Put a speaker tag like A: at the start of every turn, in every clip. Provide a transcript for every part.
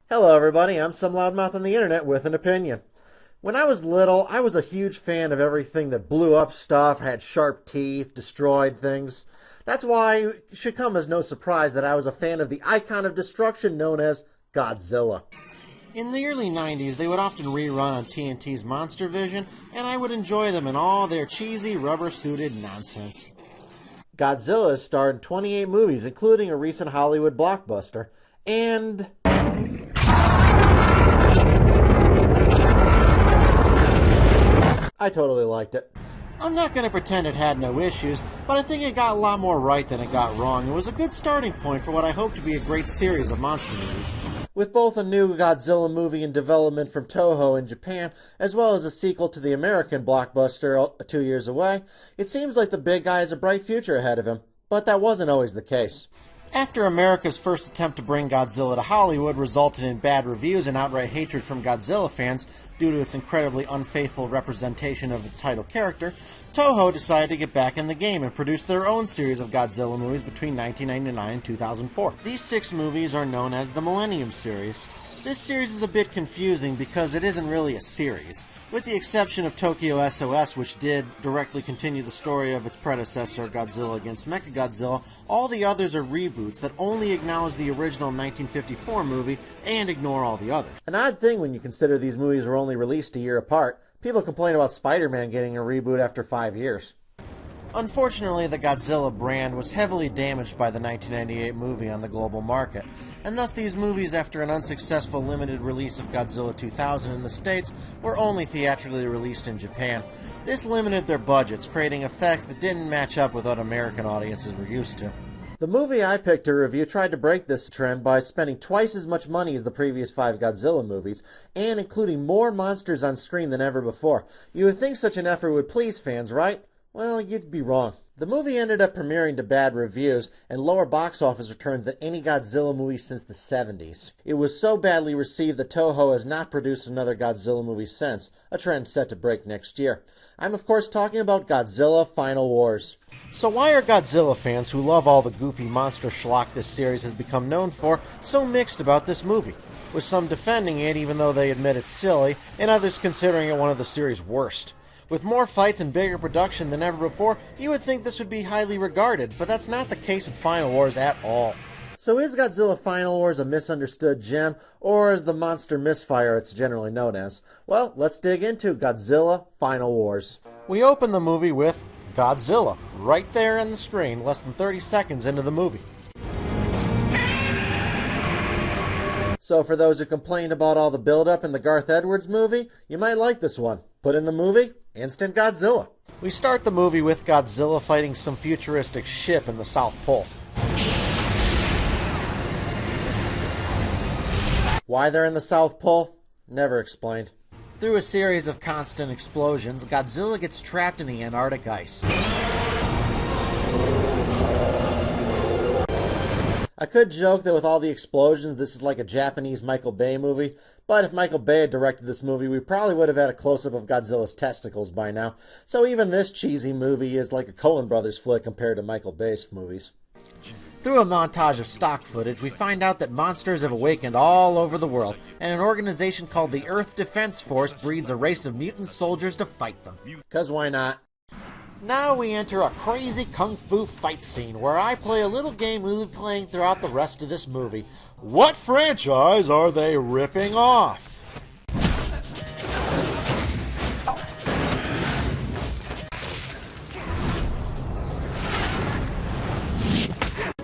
A: Hello everybody, I'm some loudmouth on the internet with an opinion. When I was little, I was a huge fan of everything that blew up stuff, had sharp teeth, destroyed things. That's why it should come as no surprise that I was a fan of the icon of destruction known as Godzilla. In the early 90s, they would often rerun on TNT's Monster Vision, and I would enjoy them in all their cheesy, rubber-suited nonsense. Godzilla has starred in 28 movies, including a recent Hollywood blockbuster, and I totally liked it. I'm not going to pretend it had no issues, but I think it got a lot more right than it got wrong. It was a good starting point for what I hope to be a great series of monster movies. With both a new Godzilla movie in development from Toho in Japan, as well as a sequel to the American blockbuster 2 years away, it seems like the big guy has a bright future ahead of him. But that wasn't always the case. After America's first attempt to bring Godzilla to Hollywood resulted in bad reviews and outright hatred from Godzilla fans due to its incredibly unfaithful representation of the title character, Toho decided to get back in the game and produce their own series of Godzilla movies between 1999 and 2004. These 6 movies are known as the Millennium series. This series is a bit confusing because it isn't really a series. With the exception of Tokyo SOS, which did directly continue the story of its predecessor, Godzilla against Mechagodzilla, all the others are reboots that only acknowledge the original 1954 movie and ignore all the others. An odd thing when you consider these movies were only released a year apart. People complain about Spider-Man getting a reboot after 5 years. Unfortunately, the Godzilla brand was heavily damaged by the 1998 movie on the global market, and thus these movies, after an unsuccessful limited release of Godzilla 2000 in the States, were only theatrically released in Japan. This limited their budgets, creating effects that didn't match up with what American audiences were used to. The movie I picked to review tried to break this trend by spending twice as much money as the previous 5 Godzilla movies, and including more monsters on screen than ever before. You would think such an effort would please fans, right? Well, you'd be wrong. The movie ended up premiering to bad reviews and lower box office returns than any Godzilla movie since the 70s. It was so badly received that Toho has not produced another Godzilla movie since, a trend set to break next year. I'm of course talking about Godzilla Final Wars. So why are Godzilla fans who love all the goofy monster schlock this series has become known for so mixed about this movie? With some defending it even though they admit it's silly, and others considering it one of the series' worst. With more fights and bigger production than ever before, you would think this would be highly regarded, but that's not the case with Final Wars at all. So is Godzilla Final Wars a misunderstood gem, or is the monster misfire it's generally known as? Well, let's dig into Godzilla Final Wars. We open the movie with Godzilla, right there on the screen, less than 30 seconds into the movie. So for those who complained about all the build-up in the Garth Edwards movie, you might like this one. Put in the movie, instant Godzilla. We start the movie with Godzilla fighting some futuristic ship in the South Pole. Why they're in the South Pole? Never explained. Through a series of constant explosions, Godzilla gets trapped in the Antarctic ice. I could joke that with all the explosions, this is like a Japanese Michael Bay movie, but if Michael Bay had directed this movie, we probably would have had a close-up of Godzilla's testicles by now. So even this cheesy movie is like a Coen Brothers flick compared to Michael Bay's movies. Through a montage of stock footage, we find out that monsters have awakened all over the world, and an organization called the Earth Defense Force breeds a race of mutant soldiers to fight them. 'Cause why not? Now we enter a crazy kung fu fight scene where I play a little game we'll be playing throughout the rest of this movie. What franchise are they ripping off?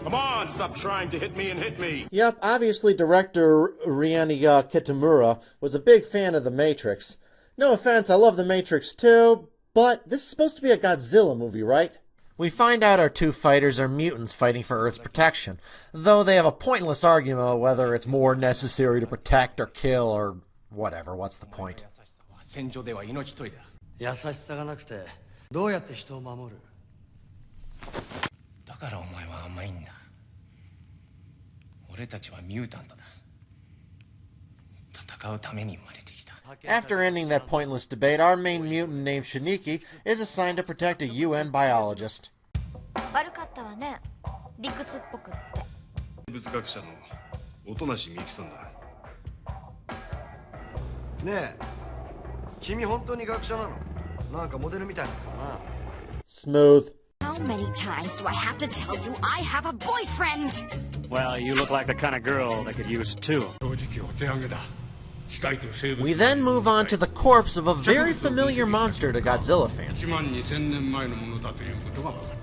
B: Come on, stop trying to hit me and hit me.
A: Yep, obviously director Ryunosuke Kitamura was a big fan of The Matrix. No offense, I love The Matrix too, but this is supposed to be a Godzilla movie, right? We find out our 2 fighters are mutants fighting for Earth's protection, though they have a pointless argument about whether it's more necessary to protect or kill or whatever. What's the point?
C: 戦場では命取りだ。優しさがなくてどうやって人を守る？だからお前は甘いんだ。俺たちはミュータントだ。戦うために生まれてきた。
A: After ending that pointless debate, our main mutant named Shiniki is assigned to protect a UN biologist.
D: 悪かったわね。理屈っぽくって。
B: 物学者の音無美紀さんだ。
E: ねえ、君本当に学者なの？なんかモデルみたいなのな。
A: Smooth.
F: How many times do I have to tell you I have a boyfriend?
G: Well, you look like the kind of girl that could use two.
A: We then move on to the corpse of a very familiar monster to Godzilla fans.
D: こ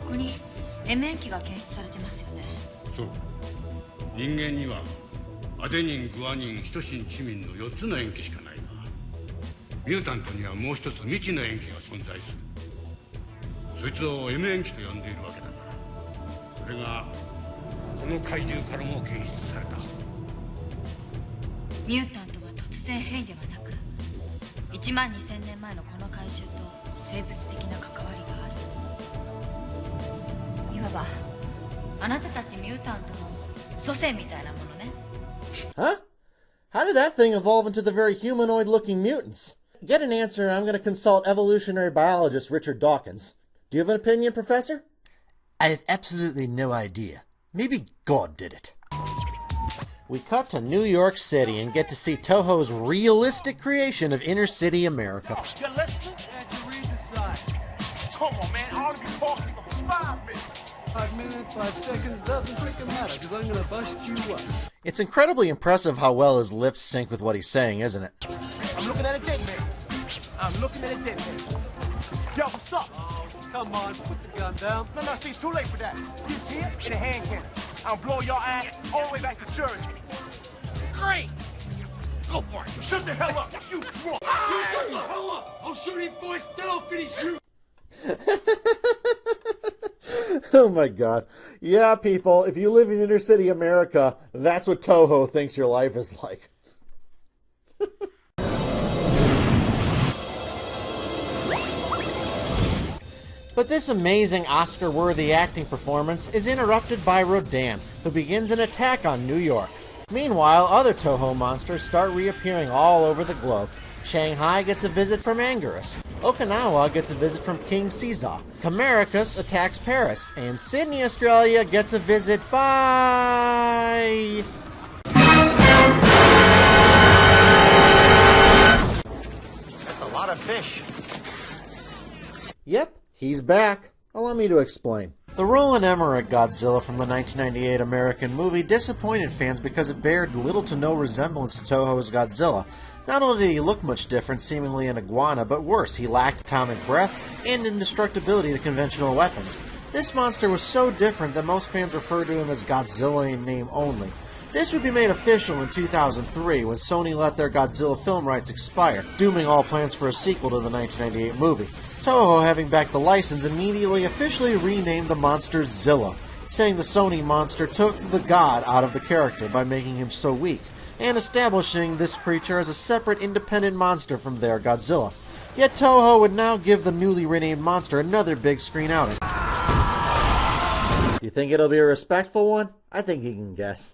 D: こに M 塩基が検出されてますよね。
B: そう。人間にはアデニン、グアニン、シトシン、チミンの4つの塩基しかないが、ミュータントにはもう一つ未知の塩基が存在する。そいつを M 塩基と呼んでいるわけだから、それがこの怪獣からも検出された。
D: ミュータントは突然変異ではなく、1万2000年前のこの怪獣と生物的な関わりがある。いわばあなたたちミュータントの祖先みたいなものね。
A: Huh? How did that thing evolve into the very humanoid-looking mutants? To get an answer, I'm going to consult evolutionary biologist Richard Dawkins. Do you have an opinion, Professor? I have absolutely no idea. Maybe God did it. We cut to New York City and get to see Toho's realistic creation of inner-city America.
H: You listening? And you read the sign. Come on, man. I ought to be talking for 5 minutes. 5 minutes, 5 seconds, doesn't freaking matter, because I'm going to bust you up.
A: It's incredibly impressive how well his lips sync with what he's saying, isn't it?
H: I'm looking at a dead man. I'm looking at a dead man. Yo, what's up? Oh, come on, put the gun down. No, see, it's too late for that. He's here in a hand cannon. I'll blow your ass all the way back to Jersey. Great! Go for it. Shut the hell up, you drunk! You shut the hell up! I'll shoot him first, then I'll finish you!
A: Oh my god. Yeah, people, if you live in inner city America, that's what Toho thinks your life is like. But this amazing Oscar-worthy acting performance is interrupted by Rodan, who begins an attack on New York. Meanwhile, other Toho monsters start reappearing all over the globe. Shanghai gets a visit from Anguirus. Okinawa gets a visit from King Caesar. Camaricus attacks Paris. And Sydney, Australia gets a visit by...
E: That's a lot of fish.
A: Yep, he's back. Allow me to explain. The Roland Emmerich Godzilla from the 1998 American movie disappointed fans because it bared little to no resemblance to Toho's Godzilla. Not only did he look much different, seemingly an iguana, but worse, he lacked atomic breath and indestructibility to conventional weapons. This monster was so different that most fans refer to him as Godzilla in name only. This would be made official in 2003 when Sony let their Godzilla film rights expire, dooming all plans for a sequel to the 1998 movie. Toho, having backed the license, immediately officially renamed the monster Zilla, saying the Sony monster took the god out of the character by making him so weak, and establishing this creature as a separate independent monster from their Godzilla. Yet Toho would now give the newly renamed monster another big screen outing. You think it'll be a respectful one? I think you can guess.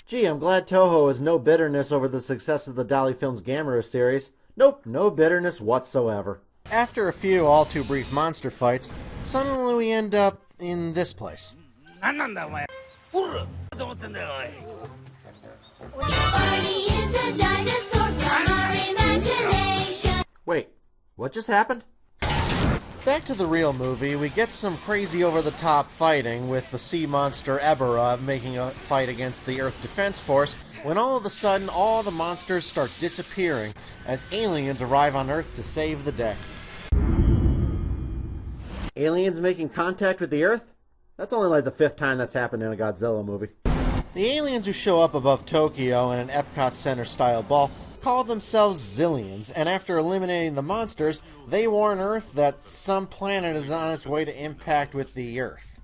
A: Gee, I'm glad Toho has no bitterness over the success of the Dolly Films Gamera series. Nope, no bitterness whatsoever. After a few all-too-brief monster fights, suddenly we end up in this place. Wait, what just happened? Back to the real movie, we get some crazy over-the-top fighting with the sea monster Ebera making a fight against the Earth Defense Force, when all of a sudden all the monsters start disappearing as aliens arrive on Earth to save the day. Aliens making contact with the Earth? That's only like the 5th time that's happened in a Godzilla movie. The aliens who show up above Tokyo in an Epcot Center-style ball call themselves Zillions, and after eliminating the monsters, they warn Earth that some planet is on its way to impact with the Earth.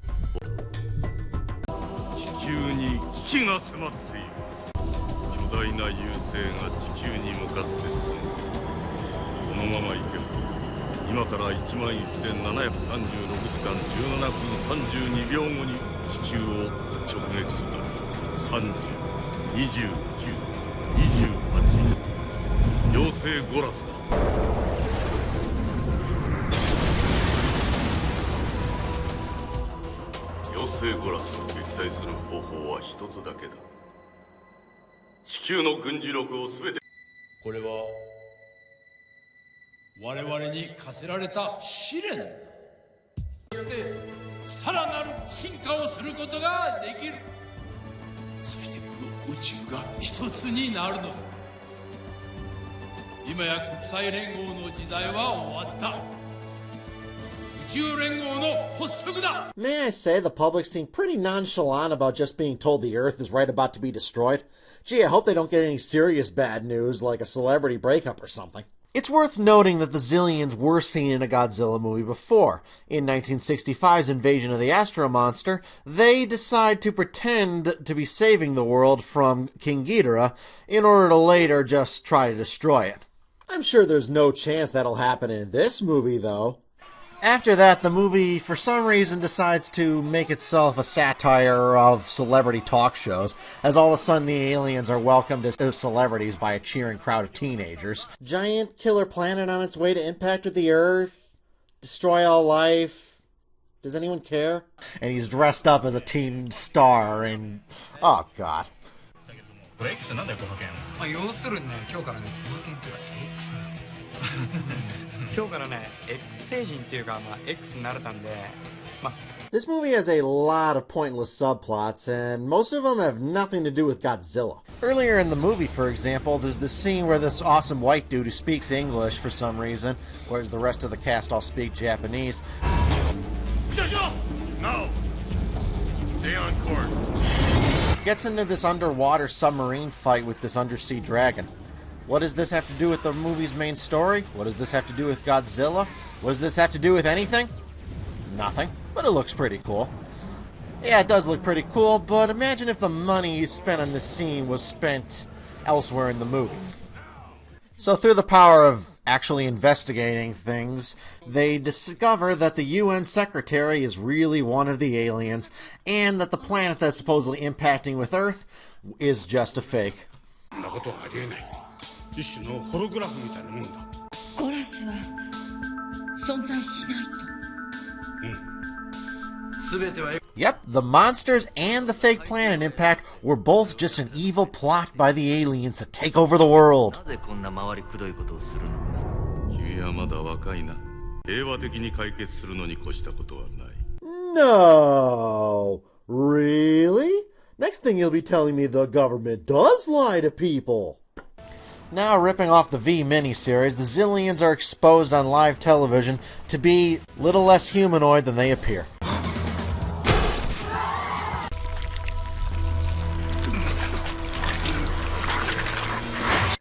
B: 地球の軍事力を全て
I: これは我々に課せられた試練だ。で、さらなる進化をすることができる。そしてこの宇宙が一つになるのだ。今や国際連合の時代は終わった。宇宙連合の発足だ。
A: May I say, the public seem pretty nonchalant about just being told the Earth is right about to be destroyed. Gee, I hope they don't get any serious bad news, like a celebrity breakup or something. It's worth noting that the Zillions were seen in a Godzilla movie before. In 1965's Invasion of the Astro Monster, they decide to pretend to be saving the world from King Ghidorah in order to later just try to destroy it. I'm sure there's no chance that'll happen in this movie, though. After that, the movie, for some reason, decides to make itself a satire of celebrity talk shows, as all of a sudden the aliens are welcomed as celebrities by a cheering crowd of teenagers. Giant killer planet on its way to impact with the Earth, destroy all life. Does anyone care? And he's dressed up as a teen star, and oh god.
J: これ X なんだよ、この件。まあ要するにね、今日からね、この件っていうか X なんだよ。今日からね、X 星人っていうか、まあ X になれたんで、まあ。
A: This movie has a lot of pointless subplots, and most of them have nothing to do with Godzilla. Earlier in the movie, for example, there's this scene where this awesome white dude who speaks English for some reason, whereas the rest of the cast all speak Japanese.
B: No! Stay on course.
A: Gets into this underwater submarine fight with this undersea dragon. What does this have to do with the movie's main story? What does this have to do with Godzilla? What does this have to do with anything? Nothing, but it looks pretty cool. Yeah, it does look pretty cool, but imagine if the money you spent on this scene was spent elsewhere in the movie. So through the power of actually investigating things, they discover that the UN secretary is really one of the aliens, and that the planet that's supposedly impacting with Earth is just a fake.
B: 一種のホログラフみたいなもんだ。
D: ゴラスは存在しないと。
E: 全ては
A: Yep, the monsters and the fake planet impact were both just an evil plot by the aliens to take over the world.
C: なぜこんな回りくどいことをするのですか。
B: 君はまだ若いな。平和的に解決するのに越したことはない。
A: No! Really? Next thing you'll be telling me the government does lie to people. Now, ripping off the V miniseries, the Zillions are exposed on live television to be little less humanoid than they appear.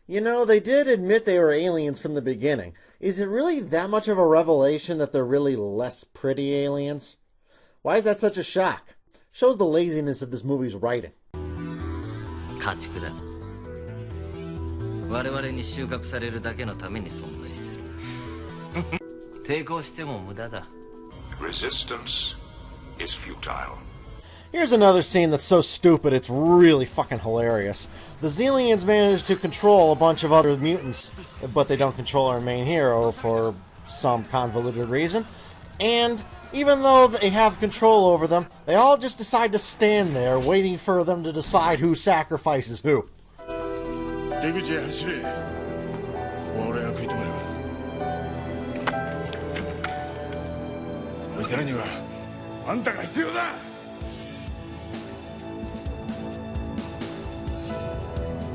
A: You know, they did admit they were aliens from the beginning. Is it really that much of a revelation that they're really less pretty aliens? Why is that such a shock? Shows the laziness of this movie's writing.
C: 家畜だ。我々に収穫されるだけのために存在している。抵抗しても無駄だ。
K: Resistance is futile.
A: Here's another scene that's so stupid it's really fucking hilarious. The Zillions manage to control a bunch of other mutants, but they don't control our main hero for some convoluted reason. And even though they have control over them, they all just decide to stand there waiting for them to decide who sacrifices who.
I: 出口へ走れ。俺が食い止める。こいつらにはあんたが必要だ。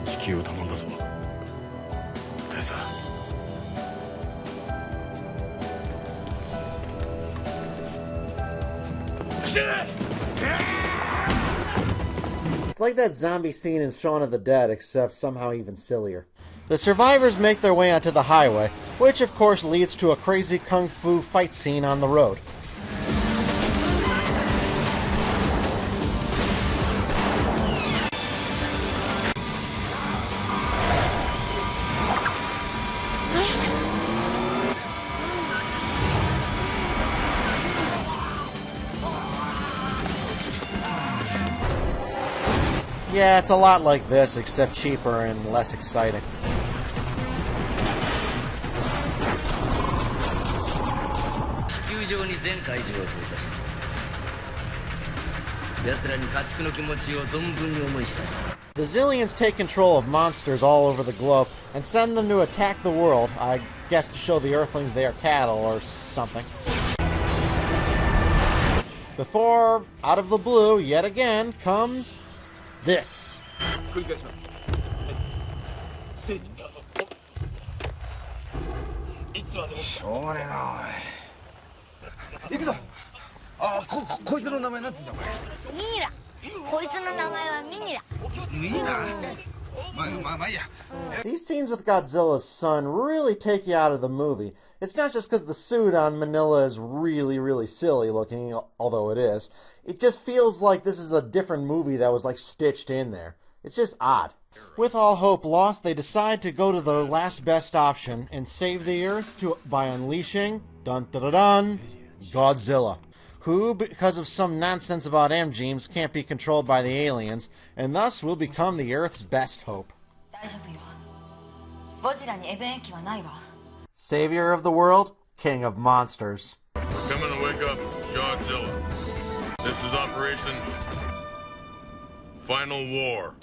I: 地球を頼んだぞ。大佐。走れ。
A: It's like that zombie scene in Shaun of the Dead, except somehow even sillier. The survivors make their way onto the highway, which of course leads to a crazy kung fu fight scene on the road. Yeah, it's a lot like this, except cheaper and less exciting. The Zillions take control of monsters all over the globe and send them to attack the world, I guess to show the Earthlings they are cattle or something. Before, out of the blue, yet again, comes this. These scenes with Godzilla's son really take you out of the movie. It's not just because the suit on Manila is really, really silly looking, although it is. It just feels like this is a different movie that was like stitched in there. It's just odd. With all hope lost, they decide to go to their last best option and save the Earth by unleashing, dun-dun-dun-dun, Godzilla, who, because of some nonsense about M-Genes, can't be controlled by the aliens, and thus will become the Earth's best hope. Savior of the world, king of monsters.
L: We're coming to wake up Godzilla. This is Operation Final War.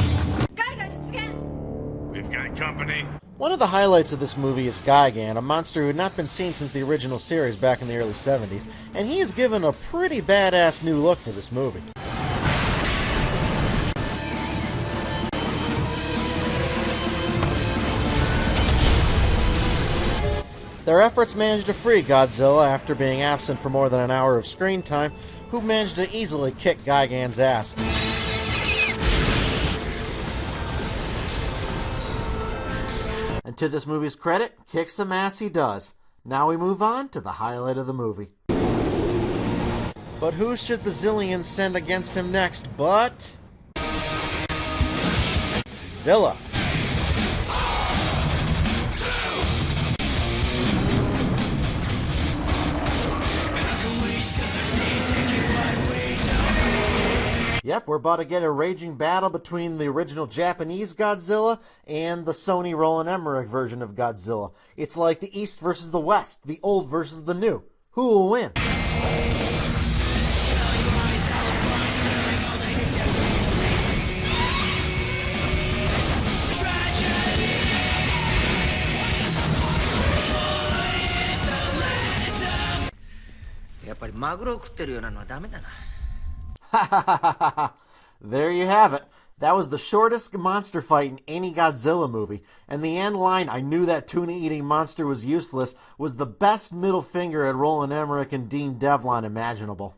L: We've got company.
A: One of the highlights of this movie is Gigan, a monster who had not been seen since the original series back in the early 70s, and he is given a pretty badass new look for this movie. Their efforts managed to free Godzilla after being absent for more than an hour of screen time, who managed to easily kick Gigan's ass. And to this movie's credit, kick some ass he does. Now we move on to the highlight of the movie. But who should the Zillions send against him next but... Zilla. Yep, we're about to get a raging battle between the original Japanese Godzilla and the Sony Roland Emmerich version of Godzilla. It's like the East versus the West, the old versus the new. Who will win? There you have it. That was the shortest monster fight in any Godzilla movie, and the end line, "I knew that tuna-eating monster was useless," was the best middle finger at Roland Emmerich and Dean Devlin imaginable.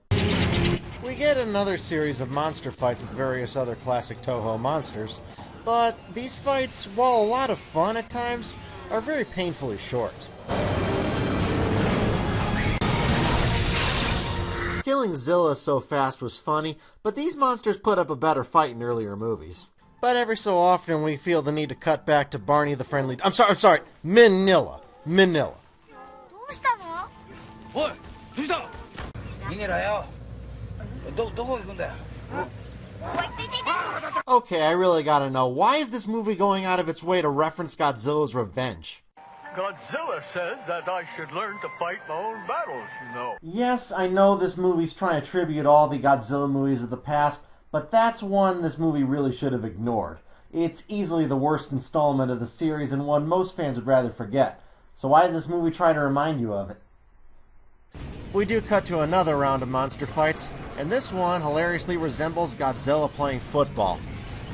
A: We get another series of monster fights with various other classic Toho monsters, but these fights, while a lot of fun at times, are very painfully short. Killing Zilla so fast was funny, but these monsters put up a better fight in earlier movies. But every so often we feel the need to cut back to Barney the Friendly... I'm sorry, Manila. Okay, I really gotta know, why is this movie going out of its way to reference Godzilla's revenge?
H: Godzilla says that I should learn to fight my own battles, you know.
A: Yes, I know this movie's trying to tribute all the Godzilla movies of the past, but that's one this movie really should have ignored. It's easily the worst installment of the series and one most fans would rather forget. So why does this movie try to remind you of it? We do cut to another round of monster fights, and this one hilariously resembles Godzilla playing football.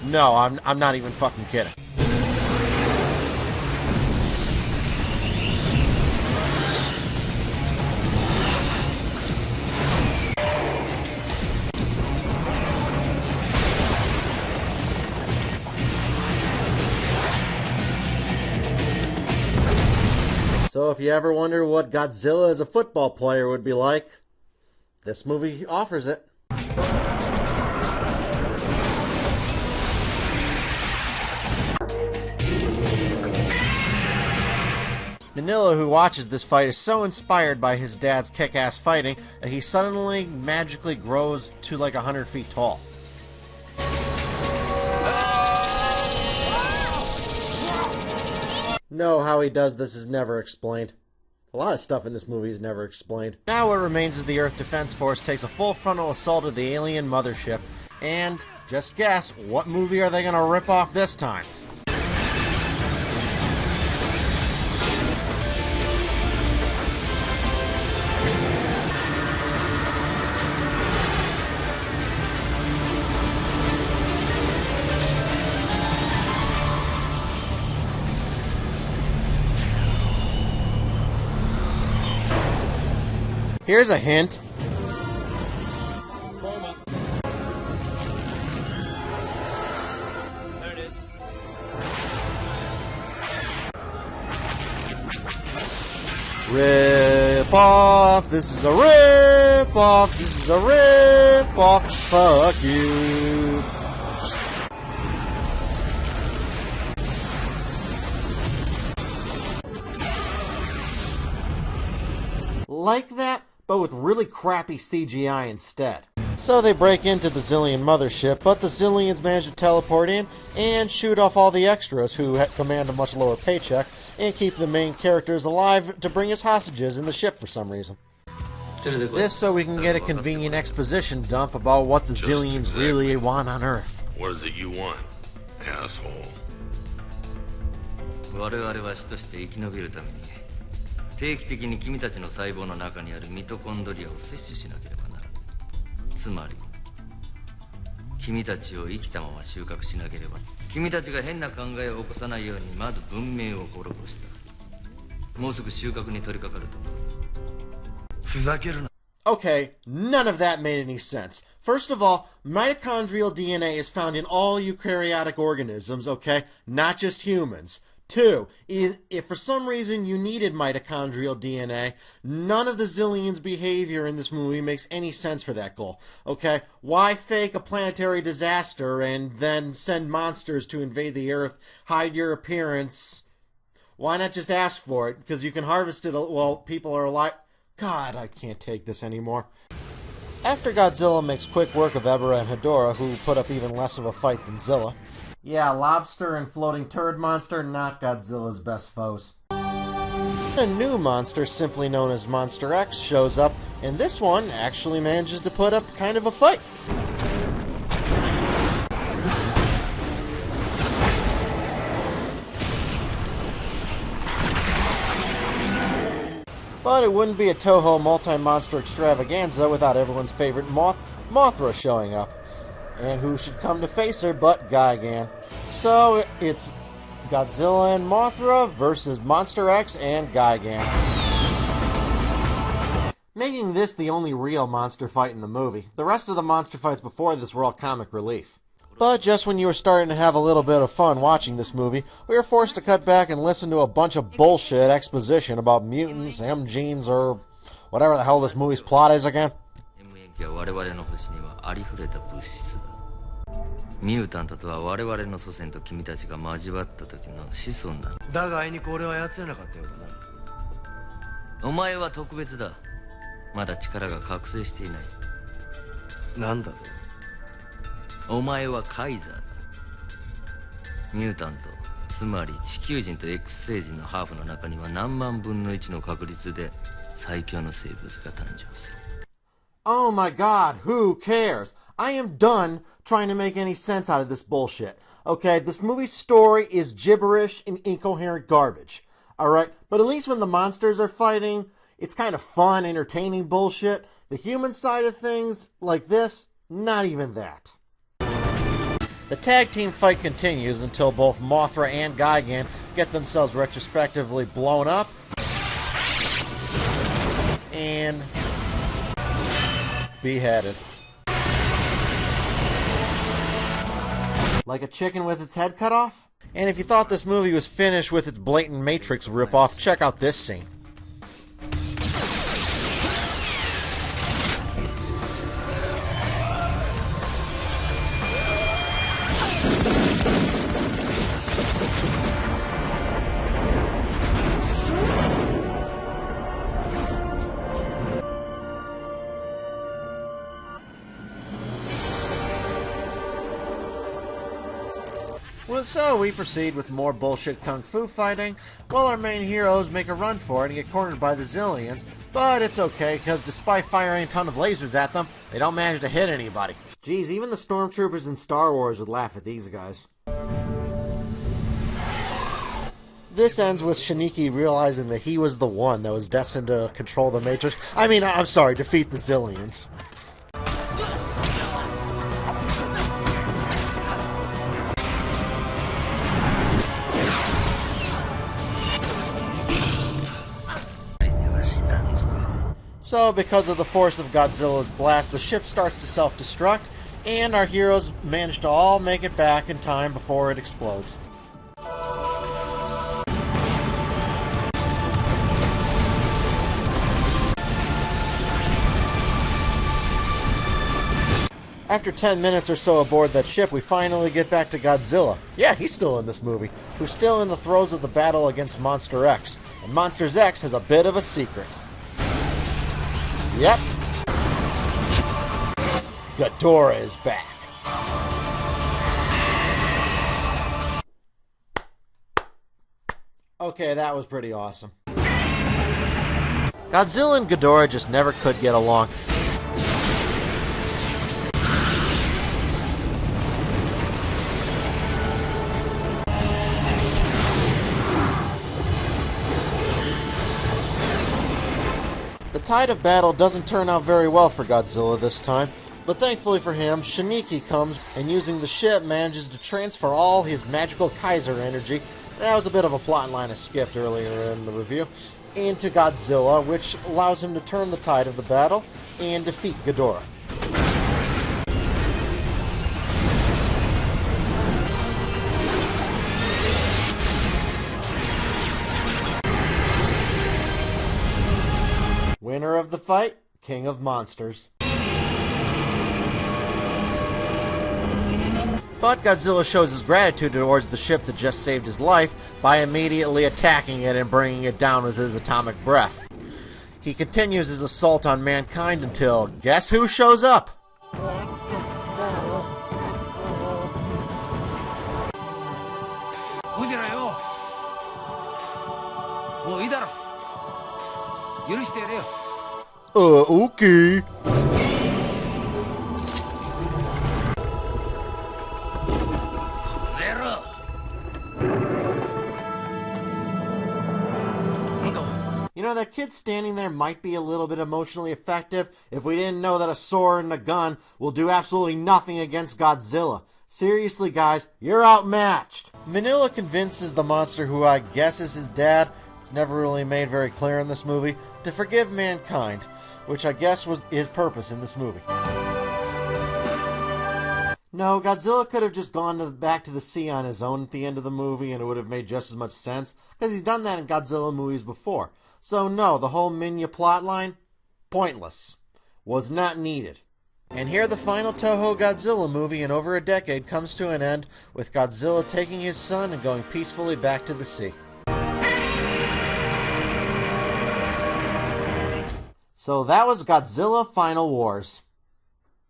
A: No, I'm not even fucking kidding. So if you ever wonder what Godzilla as a football player would be like, this movie offers it. Manila, who watches this fight, is so inspired by his dad's kick-ass fighting that he suddenly magically grows to like 100 feet tall. No, how he does this is never explained. A lot of stuff in this movie is never explained. Now what remains is the Earth Defense Force takes a full frontal assault of the alien mothership, And just guess, what movie are they going to rip off this time? Here's a hint.
M: There it is.
A: Rip off. This is a rip off. This is a rip off. Fuck you. Like that, but with really crappy CGI instead. So they break into the Zillion mothership, but the Zillions manage to teleport in and shoot off all the extras who command a much lower paycheck and keep the main characters alive to bring as hostages in the ship for some reason. This so we can get a convenient exposition dump about what the Zillions really want on Earth.
L: What is it you want, asshole?
C: 我々は死として生き延びるために定期的に君たちの細胞の中にあるミトコンドリアを摂取しなければならない。つまり君たちを生きたまま収穫しなければ君たちが変な考えを起こさないようにまず文明を滅ぼした。もうすぐ収穫に取り掛かると思う。
E: ふざけるな。
A: Okay, none of that made any sense. First of all, mitochondrial DNA is found in all eukaryotic organisms, okay? Not just humans. 2, if for some reason you needed mitochondrial DNA, none of the Zillions' behavior in this movie makes any sense for that goal, okay? Why fake a planetary disaster and then send monsters to invade the Earth, hide your appearance? Why not just ask for it? Because you can harvest it while people are alive. God, I can't take this anymore. After Godzilla makes quick work of Ebera and Hedorah, who put up even less of a fight than Zilla. Yeah, lobster and floating turd monster, not Godzilla's best foes. A new monster, simply known as Monster X, shows up, and this one actually manages to put up kind of a fight. But it wouldn't be a Toho multi-monster extravaganza without everyone's favorite Mothra showing up. And who should come to face her but Gigan. So it's Godzilla and Mothra versus Monster X and Gigan. Making this the only real monster fight in the movie. The rest of the monster fights before this were all comic relief. But just when you were starting to have a little bit of fun watching this movie, we were forced to cut back and listen to a bunch of bullshit exposition about mutants, M-genes, or whatever the hell this movie's plot is again.
C: ミュータントとは我々の祖先と君たちが交わった時の子孫だ。
E: だがあいにく俺は操れなかったようだな。
C: お前は特別だ。まだ力が覚醒していない。
E: なんだと？
C: お前はカイザーだ。ミュータント、つまり地球人と X 星人のハーフの中には何万分の1の確率で最強の生物が誕生する。
A: Oh my god, who cares? I am done trying to make any sense out of this bullshit. Okay, this movie's story is gibberish and incoherent garbage. Alright, but at least when the monsters are fighting, it's kind of fun, entertaining bullshit. The human side of things, like this, not even that. The tag team fight continues until both Mothra and Gigan get themselves retrospectively blown up and beheaded. Like a chicken with its head cut off? And if you thought this movie was finished with its blatant Matrix ripoff, check out this scene. Well, so we proceed with more bullshit kung fu fighting, while our main heroes make a run for it and get cornered by the Zillions, but it's okay, because despite firing a ton of lasers at them, they don't manage to hit anybody. Geez, even the stormtroopers in Star Wars would laugh at these guys. This ends with Shiniki realizing that he was the one that was destined to control the Matrix. I'm sorry, defeat the Zillions. So, because of the force of Godzilla's blast, the ship starts to self-destruct, and our heroes manage to all make it back in time before it explodes. After 10 minutes or so aboard that ship, we finally get back to Godzilla. Yeah, he's still in this movie, who's still in the throes of the battle against Monster X, and Monster X has a bit of a secret. Yep. Ghidorah is back. Okay, that was pretty awesome. Godzilla and Ghidorah just never could get along. The tide of battle doesn't turn out very well for Godzilla this time, but thankfully for him, Shiniki comes and using the ship manages to transfer all his magical Kaiser energy, that was a bit of a plot line I skipped earlier in the review, into Godzilla, which allows him to turn the tide of the battle and defeat Ghidorah. Winner of the fight, King of Monsters. But Godzilla shows his gratitude towards the ship that just saved his life by immediately attacking it and bringing it down with his atomic breath. He continues his assault on mankind until, guess who shows up? Okay. You know, that kid standing there might be a little bit emotionally effective if we didn't know that a sword and a gun will do absolutely nothing against Godzilla. Seriously, guys, you're outmatched. Manila convinces the monster, who I guess is his dad, it's never really made very clear in this movie, to forgive mankind, which I guess was his purpose in this movie. No, Godzilla could have just gone back to the sea on his own at the end of the movie and it would have made just as much sense, because he's done that in Godzilla movies before. So no, the whole Minya plotline, pointless. Was not needed. And here the final Toho Godzilla movie in over a decade comes to an end, with Godzilla taking his son and going peacefully back to the sea. So that was Godzilla Final Wars.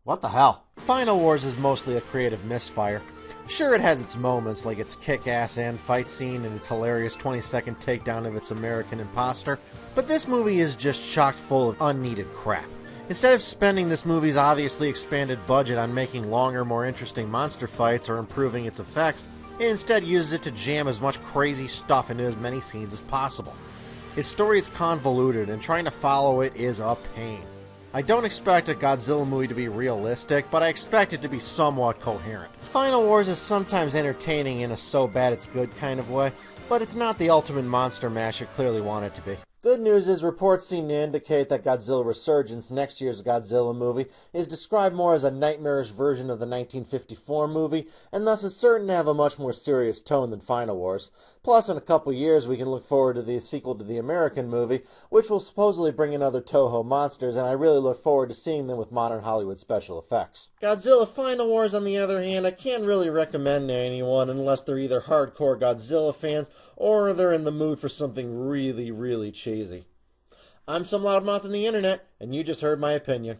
A: What the hell? Final Wars is mostly a creative misfire. Sure, it has its moments, like its kick-ass end fight scene and its hilarious 20-second takedown of its American imposter, but this movie is just chock full of unneeded crap. Instead of spending this movie's obviously expanded budget on making longer, more interesting monster fights or improving its effects, it instead uses it to jam as much crazy stuff into as many scenes as possible. Its story is convoluted, and trying to follow it is a pain. I don't expect a Godzilla movie to be realistic, but I expect it to be somewhat coherent. Final Wars is sometimes entertaining in a so-bad-it's-good kind of way, but it's not the ultimate monster mash it clearly wanted to be. Good news is reports seem to indicate that Godzilla Resurgence, next year's Godzilla movie, is described more as a nightmarish version of the 1954 movie, and thus is certain to have a much more serious tone than Final Wars. Plus, in a couple years, we can look forward to the sequel to the American movie, which will supposedly bring in other Toho monsters, and I really look forward to seeing them with modern Hollywood special effects. Godzilla Final Wars, on the other hand, I can't really recommend to anyone unless they're either hardcore Godzilla fans, or they're in the mood for something really, really cheesy. I'm some Loudmouth on the internet, and you just heard my opinion.